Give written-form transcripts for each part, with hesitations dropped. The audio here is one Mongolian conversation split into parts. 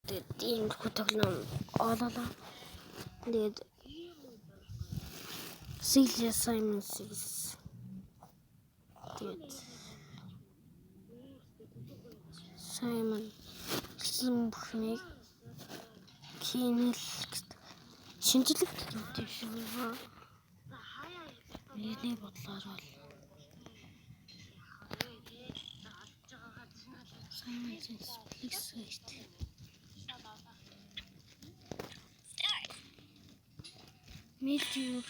Тэгээд ийм тоглоом ололоо. Тэгээд Silja Simon 6. Тэгээд Simon бүхнийг кинэлт шинжилгээ хийх юм шиг байна. Миний бодлоор бол Simon please wait. Meteor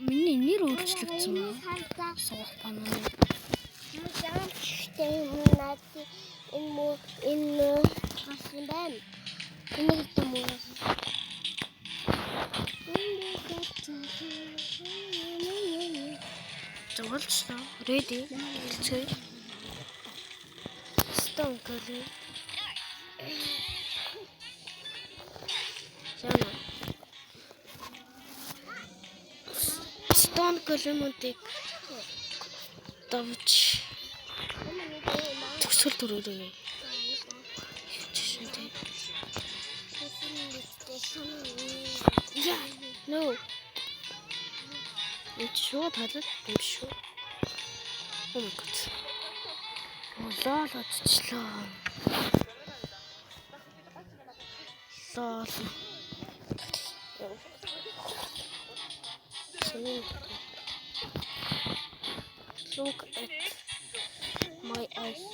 миний нэр өөрчлөгдсөн байна. Суух банаа. Энэ хасан байна. Энийг тэмээ. Жуулчлаа. Ready. Хэлцгээе. Stone Curry. Stone Curry-муудыг давж төсөл төрөөрэй. Yeah, no. It's short, I'm sure. Oh my god. Лол оччлоо. Лол. Look at my eyes.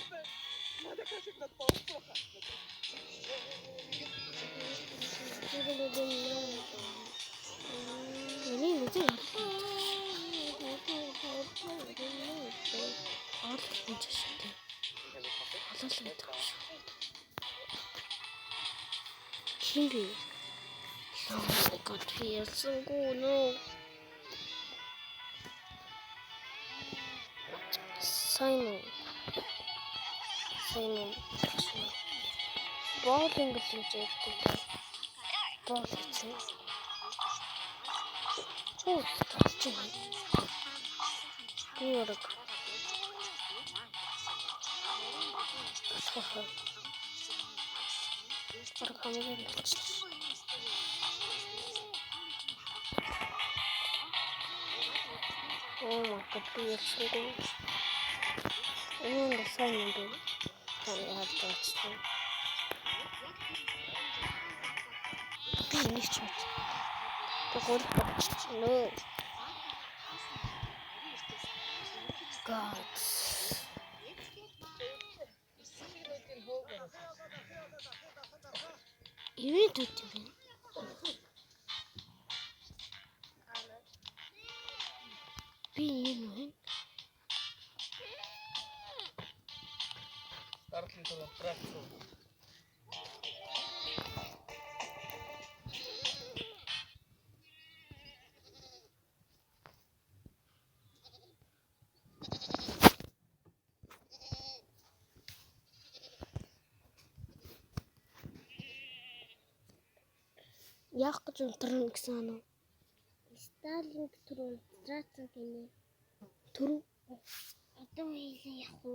Kingy. Oh my god, he is so good. No. Simon. Bowling is bowling. Oh, that's good. Oh my god, he is so good. And the Simon do. I have touched him. Finish it. The whole box. No. God. You need to do it. Be in. Яах гэж унтрах гэсэн анаа. Starlink түрүү страцсан гинэ. Түрүү. Одоо хийлээ яах вэ?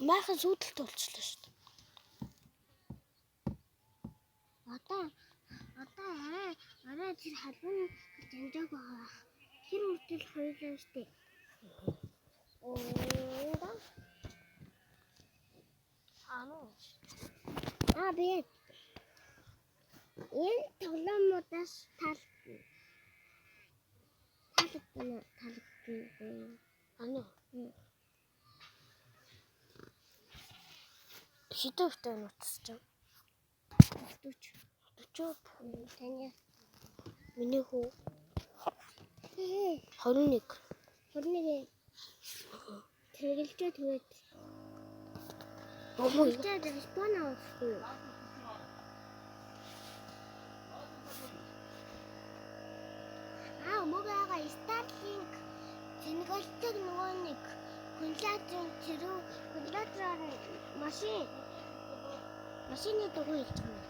Maaхан сүйдэлт болчихлоо шүү дээ. Одоо арай тэр халуун жанжааг байгаа. Тэр үрдэл хоёлоо шүү дээ. Би энэ тоглоомудаас таалагдана. Хитөвтэй нутасч юм. 40. Таны миний хүү 21. Тэргэлжээ тэгээд Омойтэй респон авахгүй. Мөгөөга Starlink Тэнгэлтэг нөгөө нэг куллаторын машины дугуй хэлж байна.